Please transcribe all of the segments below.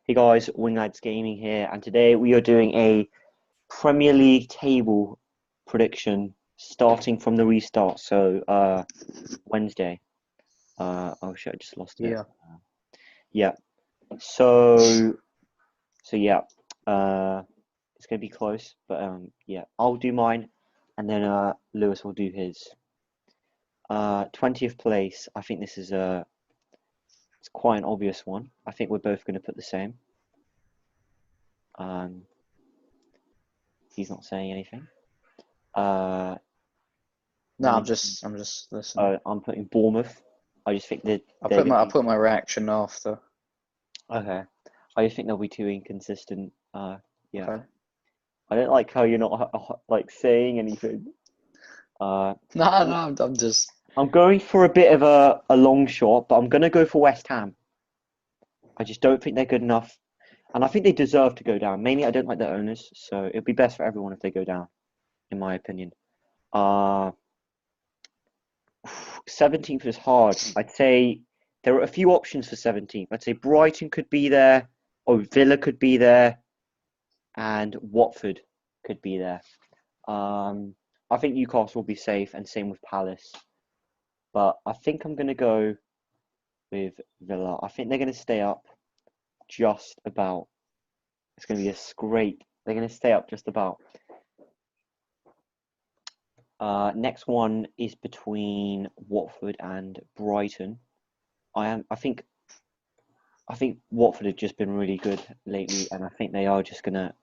Hey guys, Winglads Gaming here, and today we are doing a Premier League table prediction starting from the restart. Wednesday. Oh shit, I just lost it. Yeah. Yeah. So so yeah. Uh, it's gonna be close, but yeah, I'll do mine, and then Lewis will do his. 20th place. I think this is it's quite an obvious one. I think we're both gonna put the same. Um, he's not saying anything. Uh, No, I'm 19. just I'm just listening. I'm putting Bournemouth. I just think that I'll they're put going to my I'll be put my reaction after. okay. I just think they'll be too inconsistent. Yeah. Okay. I don't like how you're not like saying anything. Uh, No, no, I'm, I'm just I'm going for a bit of a long shot, but I'm going to go for West Ham. I just don't think they're good enough, and I think they deserve to go down. Mainly, I don't like their owners, so it'd be best for everyone if they go down, in my opinion. Uh, 17th is hard. I'd say there are a few options for 17th. I'd say Brighton could be there, or Villa could be there, and Watford could be there. I think Newcastle will be safe, and same with Palace. But I think I'm going to go with Villa. I think they're going to stay up just about. It's going to be a scrape. They're going to stay up just about. Next one is between Watford and Brighton. I think Watford have just been really good lately, and I think they are just gonna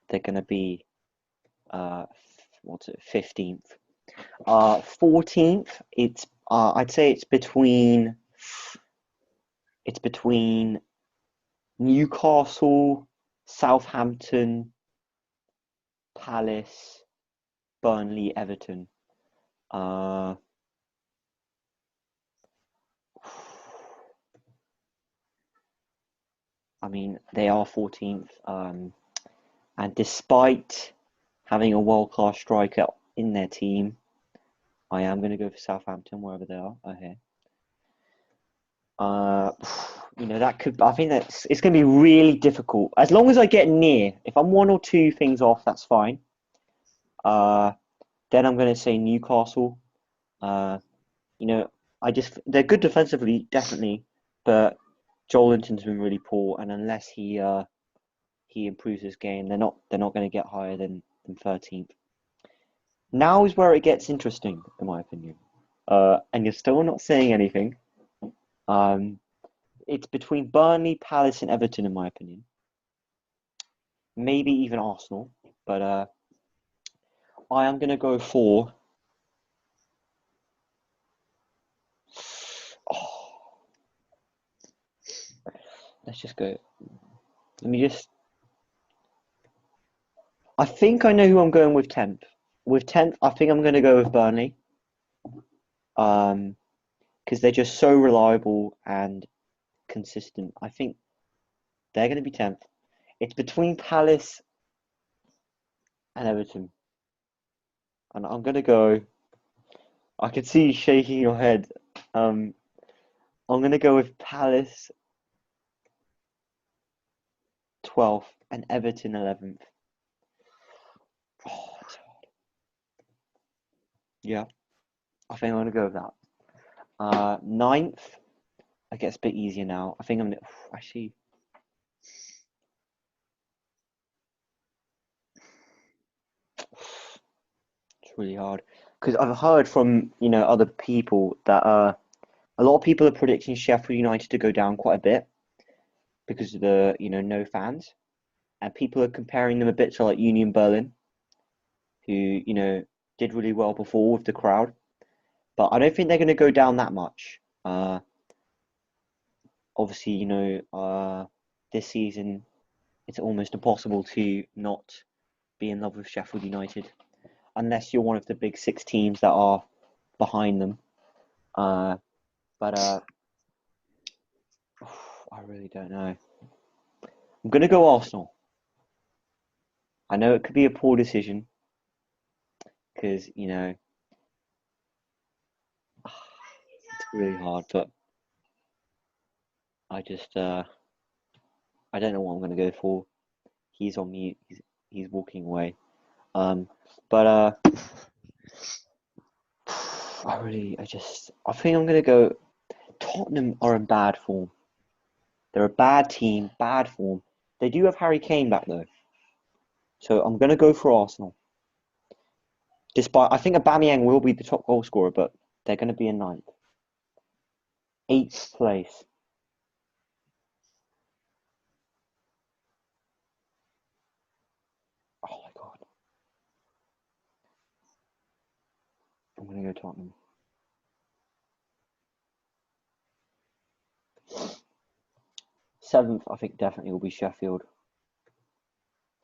they're gonna be uh what's it 15th. 14th. I'd say it's between Newcastle, Southampton, Palace, Burnley, Everton. Uh, I mean they are 14th. And despite having a world class striker in their team, I am going to go for Southampton wherever they are. Okay. Uh, that could. I think that's. It's going to be really difficult. As long as I get near, if I'm one or two things off, that's fine. Uh, then I'm going to say Newcastle. Uh, I just they're good defensively, definitely, but Joelinton's been really poor, and unless he improves his game, they're not going to get higher than 13th. Now is where it gets interesting, in my opinion. And you're still not saying anything. Um, it's between Burnley, Palace, and Everton, in my opinion. Maybe even Arsenal, but I am gonna go for. Oh, let's just go. Let me just. I think I know who I'm going with 10th. With 10th, I think I'm gonna go with Burnley. Um, because they're just so reliable and consistent. I think they're gonna be 10th. It's between Palace and Everton, and I'm gonna go. I can see you shaking your head. Um, I'm gonna go with Palace 12th and Everton 11th. Oh, yeah, I think I'm gonna go with that. 9th, I guess a bit easier now. I think I'm gonna actually. It's really hard because I've heard from other people that a lot of people are predicting Sheffield United to go down quite a bit because of the no fans, and people are comparing them a bit to like Union Berlin, who did really well before with the crowd. But I don't think they're going to go down that much. Obviously, this season it's almost impossible to not be in love with Sheffield United unless you're one of the big six teams that are behind them. But I really don't know. I'm going to go Arsenal. I know it could be a poor decision because it's really hard, but I just I don't know what I'm going to go for. He's on mute. He's walking away. But I think I'm going to go. Tottenham are in bad form. They're a bad team, bad form. They do have Harry Kane back though. So I'm going to go for Arsenal. Despite, I think Aubameyang will be the top goal scorer, but they're going to be in ninth. 8th place. Oh my God. I'm going to go Tottenham. 7th, I think definitely will be Sheffield.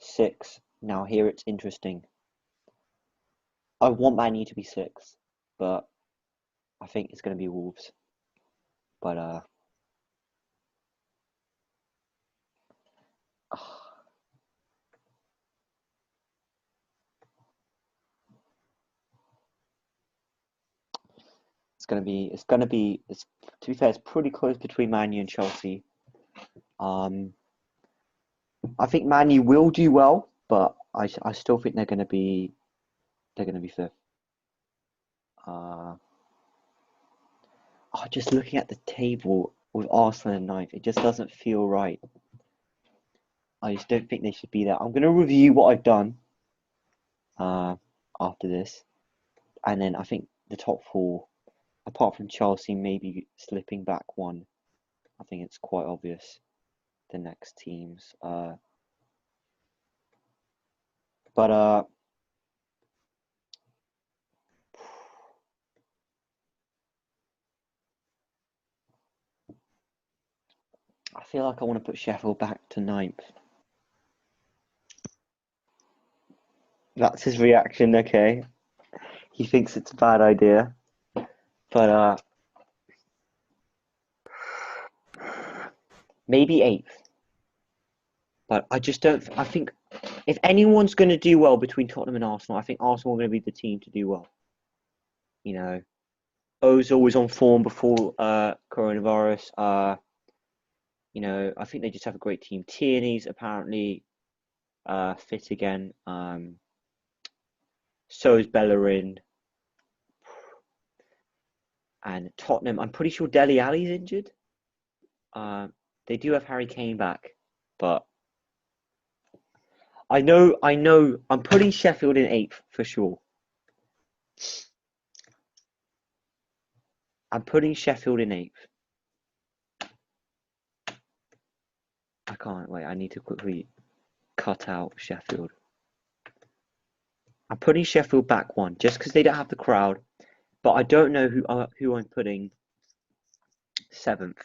6th. Now here it's interesting. I want Man U to be 6th, but I think it's going to be Wolves. But to be fair, it's pretty close between Man U and Chelsea. I think Man U will do well, but I still think they're going to be 5th. Just looking at the table with Arsenal in 9th, it just doesn't feel right. I just don't think they should be there. I'm going to review what I've done after this, and then I think the top 4, apart from Chelsea maybe slipping back one, I think it's quite obvious the next teams. But I feel like I want to put Sheffield back to 9th. That's his reaction, okay. He thinks it's a bad idea. But maybe 8th. But I just don't. I think if anyone's going to do well between Tottenham and Arsenal, I think Arsenal are going to be the team to do well. You know, Ozil was on form before coronavirus. You know, I think they just have a great team. Tierney's apparently fit again. So is Bellerin. And Tottenham, I'm pretty sure Dele Alli's injured. They do have Harry Kane back, but I know. I'm putting Sheffield in 8th for sure. I'm putting Sheffield in 8th. I can't wait. I need to quickly cut out Sheffield. I'm putting Sheffield back one just because they don't have the crowd, but I don't know who I'm putting 7th.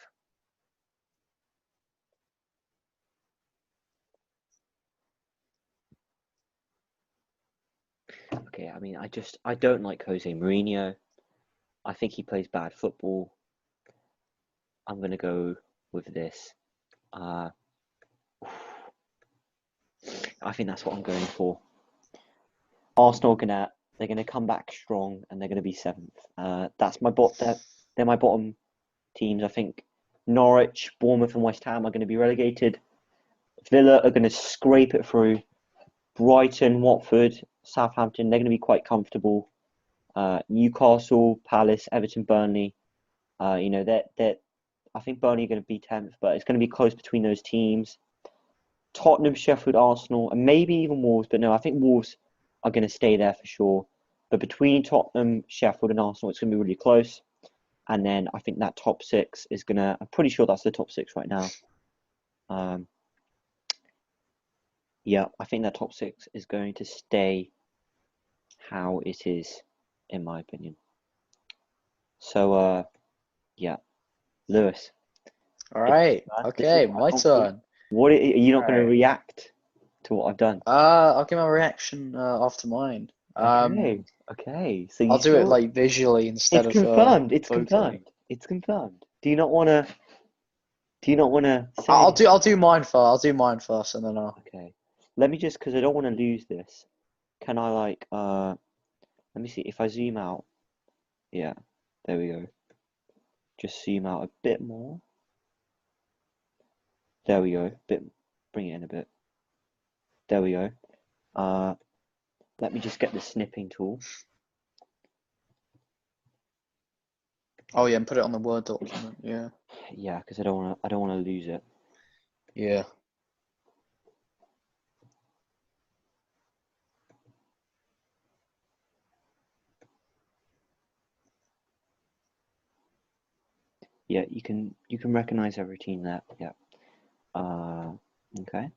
Okay, I mean, I don't like Jose Mourinho. I think he plays bad football. I'm gonna go with this. I think that's what I'm going for. Arsenal they're gonna come back strong and they're gonna be 7th. That's my they're my bottom teams. I think Norwich, Bournemouth, and West Ham are going to be relegated. Villa are going to scrape it through. Brighton, Watford, Southampton, they're going to be quite comfortable. Newcastle, Palace, Everton, Burnley. You know, I think Burnley are going to be 10th, but it's going to be close between those teams. Tottenham, Sheffield, Arsenal, and maybe even Wolves, but no, I think Wolves are going to stay there for sure. But between Tottenham, Sheffield, and Arsenal, it's going to be really close. And then I think that top 6 is going to... I'm pretty sure that's the top 6 right now. Yeah, I think that top 6 is going to stay how it is, in my opinion. So, yeah. Lewis. All right. Okay, my turn. What are you not going to react to what I've done? I'll give my reaction after mine. Okay. So I'll do it like visually instead of. It's confirmed. It's vocally. confirmed. It's confirmed. Do you not want to? Say I'll do mine first. I'll do mine first, and then I'll. Okay. Let me just, because I don't want to lose this. Can I let me see if I zoom out. Yeah, there we go. Just zoom out a bit more. There we go. bring it in a bit. There we go. Let me just get the snipping tool. Oh yeah, and put it on the Word document. Yeah. Yeah, because I don't want to lose it. Yeah. Yeah, you can recognize our routine there. Yeah. Okay.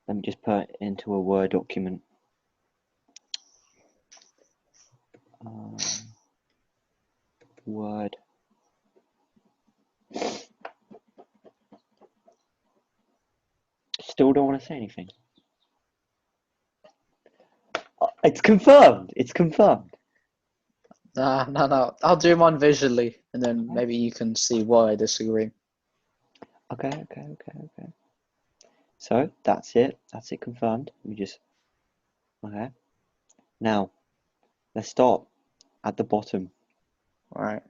Let me just put it into a Word document. Word. Still don't want to say anything. It's confirmed. It's confirmed. No. I'll do mine visually, and then maybe you can see why I disagree. Okay. So that's it. That's it confirmed. Okay. Now, let's start at the bottom. All right.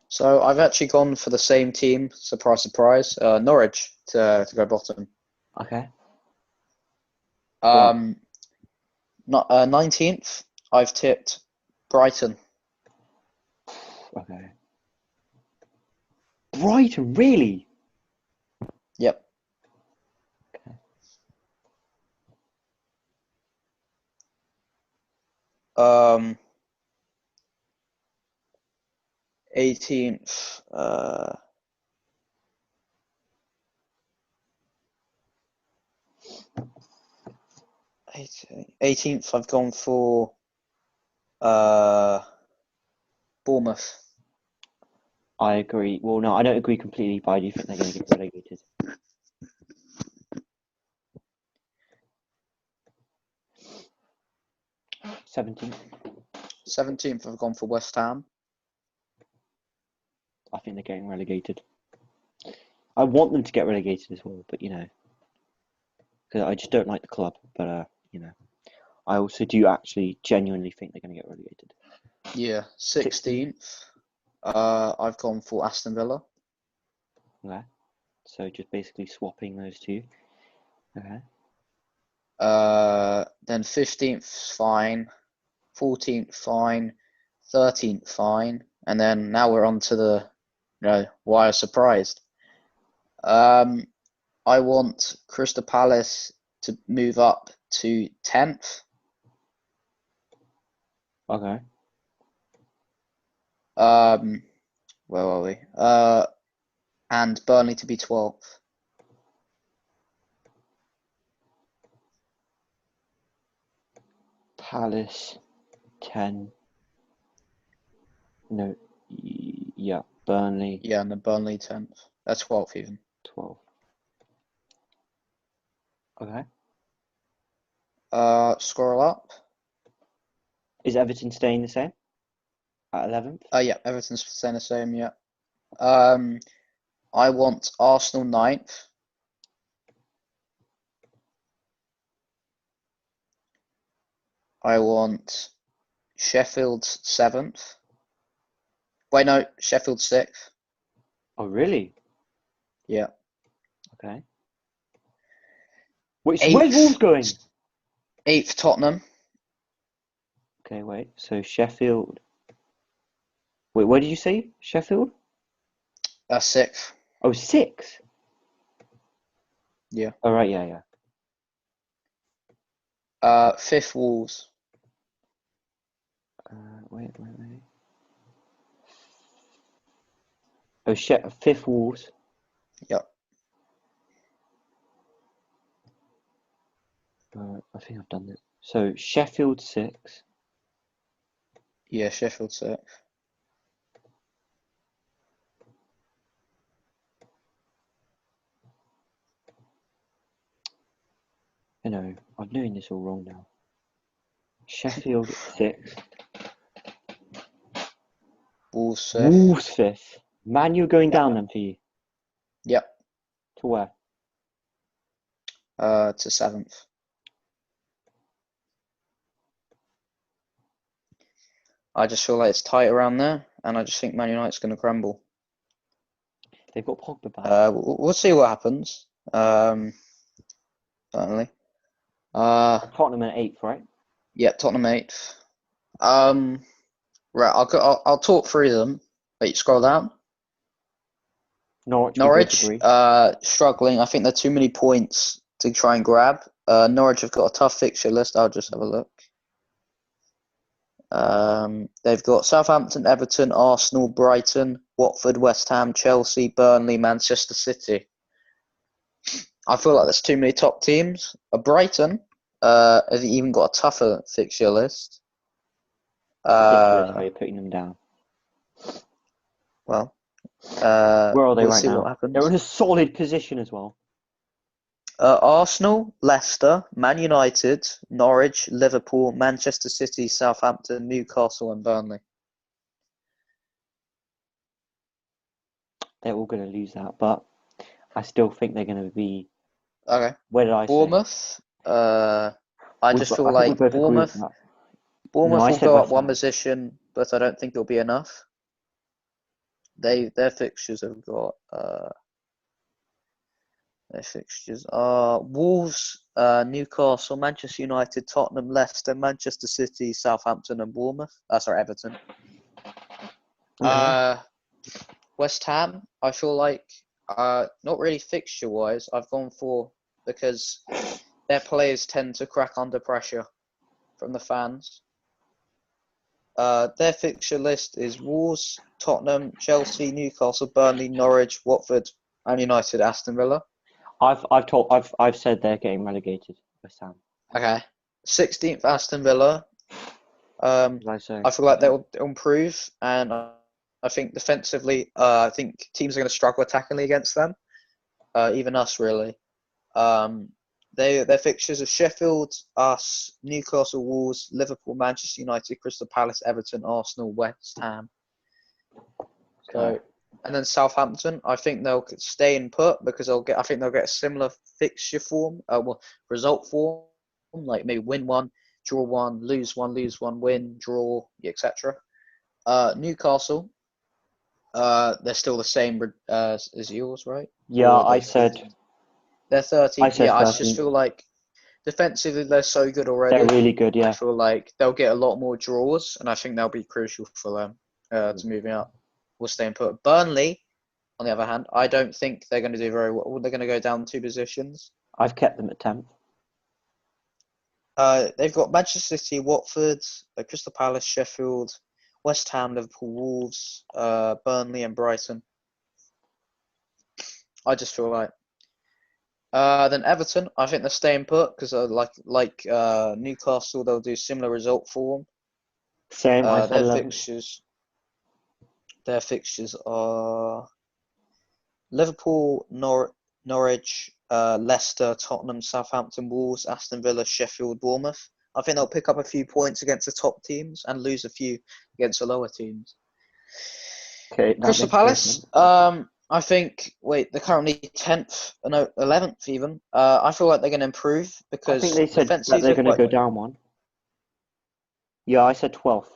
So I've actually gone for the same team. Surprise, surprise. Norwich to go bottom. Okay. 19th, I've tipped Brighton. Okay. Brighton, really? Yep. Okay. 18th, 18th, I've gone for Bournemouth. I agree. Well, no, I don't agree completely, but I do think they're going to get relegated. 17th, I've gone for West Ham. I think they're getting relegated. I want them to get relegated as well, but because I just don't like the club. But I also do actually genuinely think they're going to get relegated. Yeah. 16th, I've gone for Aston Villa. Okay. So just basically swapping those two. Okay. Then 15th, fine. 14th, fine. 13th, fine. And then now we're on to the, why I'm surprised. I want Crystal Palace to move up to 10th. Okay. Where are we? And Burnley to be 12th. Palace 10. No. Yeah. Burnley Yeah, and then Burnley 10th. That's 12th even. 12. Okay. Scroll up. Is Everton staying the same at 11th? Yeah, Everton's staying the same, yeah. I want Arsenal 9th. I want Sheffield 7th. Wait, no, Sheffield 6th. Oh, really? Yeah. Okay. Wait, so where's Wolves going? 8th, Tottenham. Okay, wait. So Sheffield. Wait, where did you say? Sheffield? 6th. Oh, 6. Yeah. Oh, right, yeah. 5th, Wolves. Wait. Oh, 5th Wolves. Yep. I think I've done this. So Sheffield 6. Yeah, Sheffield 6th. I'm doing this all wrong now. Sheffield 6. Wolves 5th. Wolves 5th. Man, you're going down then for you. Yep. To where? To 7th. I just feel like it's tight around there, and I just think Man United's going to crumble. They've got Pogba back. We'll see what happens. Certainly. Tottenham at 8th, right? Yeah, Tottenham 8th. Right, I'll talk through them. Wait, scroll down. Norwich. We both Norwich, agree. struggling. I think there are too many points to try and grab. Norwich have got a tough fixture list. I'll just have a look. They've got Southampton, Everton, Arsenal, Brighton, Watford, West Ham, Chelsea, Burnley, Manchester City. I feel like there's too many top teams. Brighton has even got a tougher fixture list. Ridiculous how you're putting them down. Well, Where are they we'll right see now? what happens. They're in a solid position as well. Arsenal, Leicester, Man United, Norwich, Liverpool, Manchester City, Southampton, Newcastle, and Burnley. They're all going to lose that, but I still think they're going to be. Okay. Where did I say? Bournemouth. I just feel I think like we both agree with Bournemouth that. I will said go up West one Ham. position, but I don't think it'll be enough. Their fixtures have got their fixtures are Wolves, Newcastle, Manchester United, Tottenham, Leicester, Manchester City, Southampton, and Bournemouth. Sorry, Everton. Okay. West Ham, I feel like not really fixture wise, I've gone for because their players tend to crack under pressure from the fans. Their fixture list is Wolves, Tottenham, Chelsea, Newcastle, Burnley, Norwich, Watford, and United, Aston Villa. I've said they're getting relegated. West Ham. Okay, 16th Aston Villa. What did I say? I feel like they'll improve, and I think defensively, I think teams are going to struggle attackingly against them. Even us, really. Their fixtures are Sheffield, us, Newcastle, Wolves, Liverpool, Manchester United, Crystal Palace, Everton, Arsenal, West Ham. So, and then Southampton, I think they'll stay in put because I think they'll get a similar fixture form, result form, like maybe win one, draw one, lose one, win, draw, etc. Newcastle, they're still the same as yours, right? Yeah, Or I said. they're 13th. I said I 13th. just feel like defensively they're so good already. They're really good, I yeah. feel like they'll get a lot more draws, and I think they'll be crucial for them to moving up. We'll stay in put. Burnley, on the other hand, I don't think they're going to do very well. They're going to go down 2 positions. I've kept them at 10th. They've got Manchester City, Watford, Crystal Palace, Sheffield, West Ham, Liverpool, Wolves, Burnley, and Brighton. I just feel like. Then Everton, I think they're staying put because like Newcastle, they'll do similar result form. Same. I said 11th. Their fixtures are Liverpool, Norwich, Leicester, Tottenham, Southampton, Wolves, Aston Villa, Sheffield, Bournemouth. I think they'll pick up a few points against the top teams and lose a few against the lower teams. Okay. Crystal Palace, I think. Wait, they're currently 10th, no, 11th even. I feel like they're going to improve because I think they said that they're going to go down one. Yeah, I said 12th.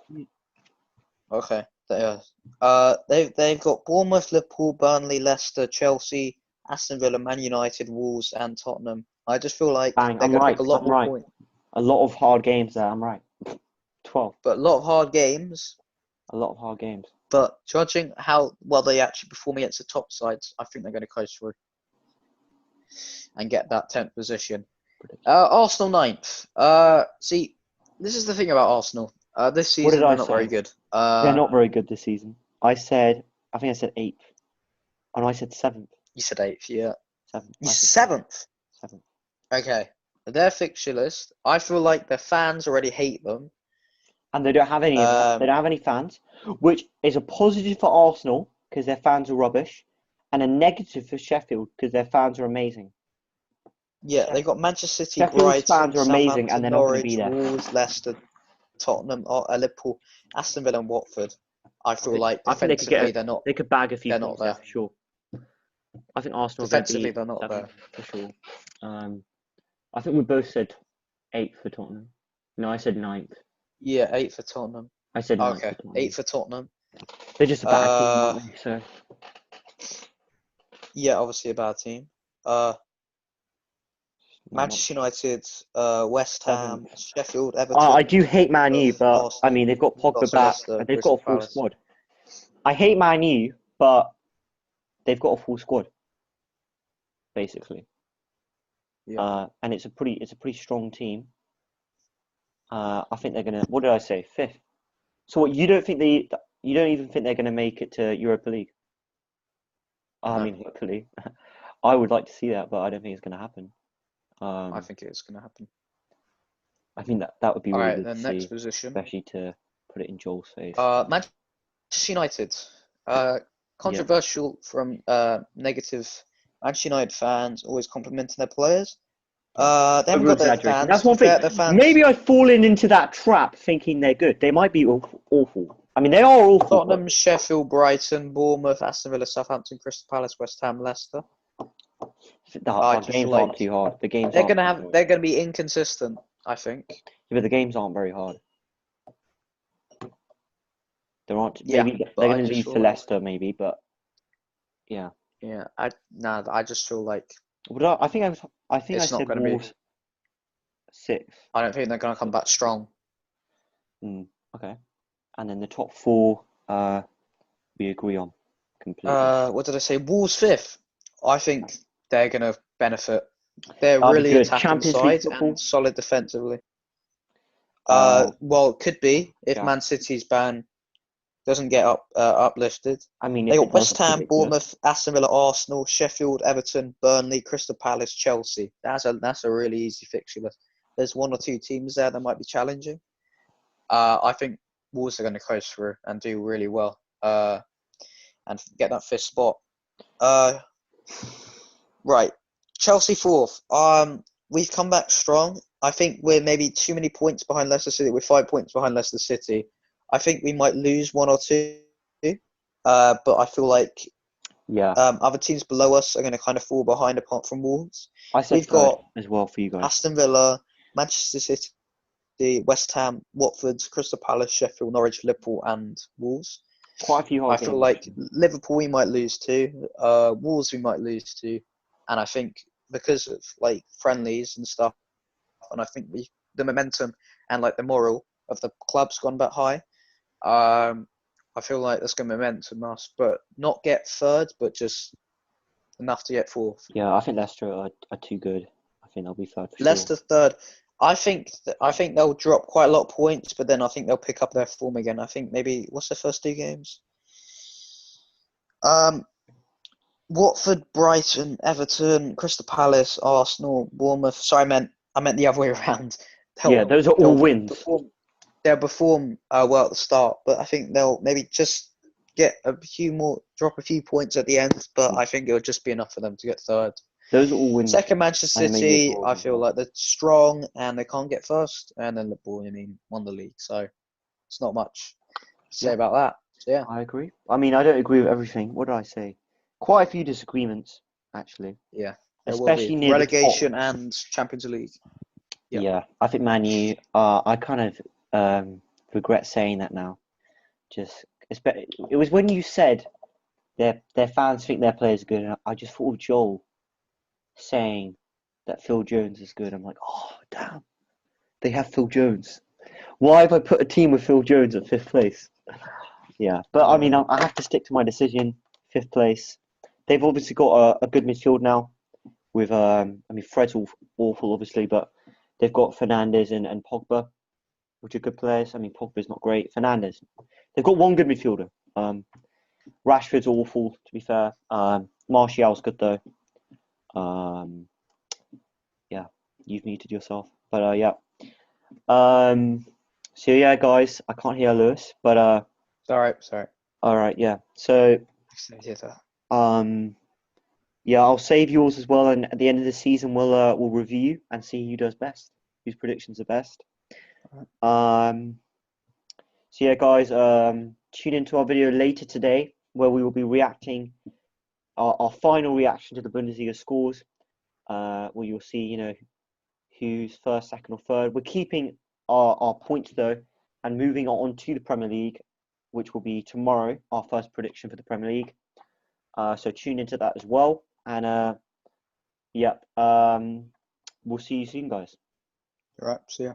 Okay, they've got Bournemouth, Liverpool, Burnley, Leicester, Chelsea, Aston Villa, Man United, Wolves, and Tottenham. I just feel like Bang, they're I'm going to right. pick a lot more points. A lot of hard games there. I'm right. 12. But a lot of hard games. A lot of hard games. But judging how well they actually perform against the top sides, I think they're going to close through and get that 10th position. Arsenal 9th. See, this is the thing about Arsenal. This season they're not very good. They're not very good this season. I think I said 8th. Oh, no, I said 7th. You said 8th, yeah. 7th. You said 7th? 7th. Okay. Their fixture list, I feel like their fans already hate them. And they don't have any of that. They don't have any fans, which is a positive for Arsenal because their fans are rubbish, and a negative for Sheffield because their fans are amazing. Yeah, they got Manchester City, Sheffield's Brighton, fans are amazing, Southampton, and they're not going to Norwich, be there. Wolves, Leicester, Tottenham, Liverpool, Aston Villa, and Watford. I feel like I think defensively they're not. They could bag a few They're points not there for sure. I think Arsenal defensively are they're not there for sure. I think we both said 8th for Tottenham. No, I said 9th. Yeah, 8th for Tottenham. I said 9th. Okay, 8th for Tottenham. They're just a bad team, aren't they? So Yeah, obviously a bad team. Not Manchester United, West Ham, seventh. Sheffield, I Everton, do hate Man U, Bournemouth, but I Arsenal, mean they've got Pogba Newcastle, back Leicester, and they've Crystal got a full Palace. squad. I hate Man U, but they've got a full squad basically, Yeah. and it's a pretty strong team. I think they're gonna. What did I say? Fifth. So what? You don't even think they're gonna make it to Europa League? I No, mean, hopefully, I would like to see that, but I don't think it's gonna happen. I Um, think it's going to happen. I think that would be All really right, good to then next see, position. especially to put it in Joel's face. Manchester United. Yeah, Controversial from negative Manchester United fans always complimenting their players. yeah. They haven't Over got their exaggerating. fans. That's To be one thing. fair, their fans. Maybe I've fallen into that trap thinking they're good. They might be awful. I mean, they are awful, but Tottenham, Sheffield, Brighton, Bournemouth, Aston Villa, Southampton, Crystal Palace, West Ham, Leicester. I our just feel games like aren't too hard. The games they're aren't gonna too have hard. they're gonna be inconsistent. I think. Yeah, but the games aren't very hard. There aren't. Yeah, Maybe but they're I going to just lose to feel like Leicester, maybe, but yeah. I just feel like I think I it's not said gonna be. Wolves sixth. I don't think they're gonna come back strong. Okay, and then the top four, we agree on completely. What did I say? Wolves fifth. I think they're gonna benefit. They're That'd be really good. attacking Champions League side and football. solid defensively. Uh, Well, it could be if yeah. Man City's ban doesn't get uplifted. I mean, They if got it does, West that's Ham, ridiculous. Bournemouth, Aston Villa, Arsenal, Sheffield, Everton, Burnley, Crystal Palace, Chelsea. That's a really easy fixture list. There's one or two teams there that might be challenging. I think Wolves are going to coast through and do really well. And get that fifth spot. Right, Chelsea fourth. We've come back strong. I think we're maybe too many points behind Leicester City. We're 5 points behind Leicester City. I think we might lose one or two. But I feel like Yeah, other teams below us are going to kind of fall behind apart from Wolves. I said We've third got as well for you guys. Aston Villa, Manchester City, West Ham, Watford, Crystal Palace, Sheffield, Norwich, Liverpool, and Wolves. Quite a few I hard feel games like actually. Liverpool we might lose to, Wolves we might lose to, and I think because of like friendlies and stuff, and I think the momentum and like the moral of the club's gone back high. I feel like that's going to momentum us, but not get third, but just enough to get fourth. Yeah, I think Leicester are too good. I think they'll be third for sure. Leicester third. I think they'll drop quite a lot of points, but then I think they'll pick up their form again. I think maybe what's their first two games? Um, Watford, Brighton, Everton, Crystal Palace, Arsenal, Bournemouth. Sorry, I meant the other way around. Yeah, They'll those are all they'll wins. perform they'll perform well at the start, but I think they'll maybe just drop a few points at the end. But Yeah. I think it'll just be enough for them to get third. Those are all wins, Second, Manchester and maybe a City. draw I as feel well. like they're strong and they can't get first, and then Liverpool, won the league. So it's not much to say Yeah, about that. So yeah, I agree. I mean, I don't agree with everything. What did I say? Quite a few disagreements, actually, yeah, there will be especially near the top. relegation and Champions League. Yeah, Yeah, I think Man U. I kind of regret saying that now. It was when you said their fans think their players are good, and I just thought of Joel saying that Phil Jones is good. I'm like, oh damn, they have Phil Jones. Why have I put a team with Phil Jones at fifth place? Yeah, but I mean, yeah, I have to stick to my decision. Fifth place. They've obviously got a good midfield now. With I mean, Fred's awful, obviously, but they've got Fernandes and Pogba, which are good players. I mean, Pogba's not great. Fernandes. They've got one good midfielder. Rashford's awful, to be fair. Martial's good though. Yeah, you've muted yourself, but yeah. So yeah, guys, I can't hear Lewis, but sorry. all right, yeah. So yeah, I'll save yours as well, and at the end of the season, we'll review and see who does best, whose predictions are best. So yeah, guys, tune into our video later today where we will be reacting our final reaction to the Bundesliga scores. Where you'll see, who's first, second, or third. We're keeping our points though, and moving on to the Premier League, which will be tomorrow. Our first prediction for the Premier League. So tune into that as well. And yep, we'll see you soon, guys. All right, see ya.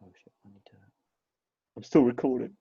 Oh shit, I'm still recording.